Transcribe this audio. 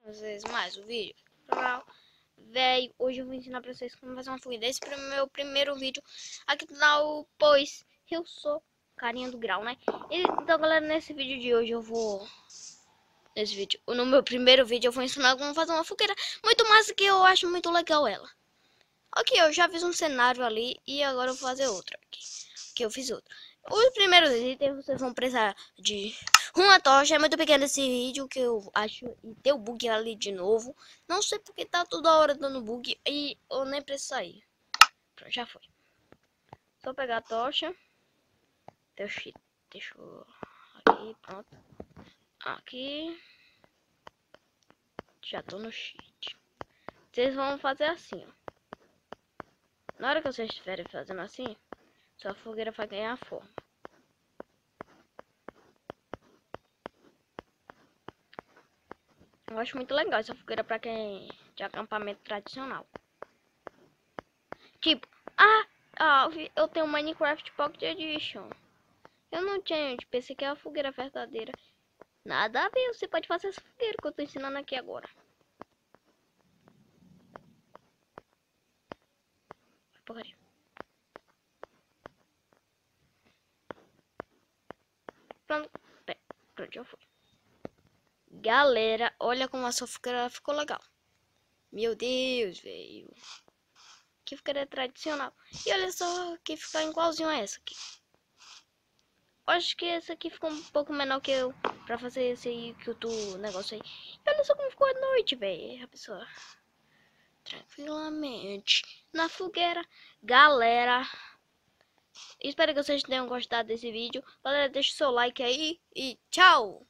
Vocês mais o vídeo. Legal. Véi, hoje eu vou ensinar pra vocês como fazer uma fogueira. Esse é o meu primeiro vídeo aqui do canal, pois eu sou carinha do grau, né? Então, galera, nesse vídeo de hoje eu vou... no meu primeiro vídeo eu vou ensinar como fazer uma fogueira muito massa, que eu acho muito legal ela. Ok, eu já fiz um cenário ali e agora eu vou fazer outro aqui. Que eu fiz outro. Os primeiros itens vocês vão precisar de uma tocha. É muito pequeno esse vídeo que eu acho. E deu bug ali de novo. Não sei porque tá toda hora dando bug e eu nem preciso sair. Pronto, já foi. Só pegar a tocha. Deixa eu... Aqui, pronto. Aqui. Já tô no cheat. Vocês vão fazer assim, ó. Na hora que vocês estiverem fazendo assim, sua fogueira vai ganhar forma. Eu acho muito legal essa fogueira pra quem de acampamento tradicional. Tipo, eu tenho Minecraft Pocket Edition. Eu não tinha, pensei que é a fogueira verdadeira. Nada a ver, você pode fazer essa fogueira que eu tô ensinando aqui agora. Porcaria. Pronto, pronto, já foi. Galera, olha como a sua fogueira ficou legal. Meu Deus, velho. Que fogueira tradicional. E olha só que fica igualzinho a essa aqui. Acho que essa aqui ficou um pouco menor que eu. Pra fazer esse aí que eu tô negócio aí. E olha só como ficou a noite, velho. A pessoa tranquilamente na fogueira. Galera, espero que vocês tenham gostado desse vídeo. Galera, deixa o seu like aí e tchau.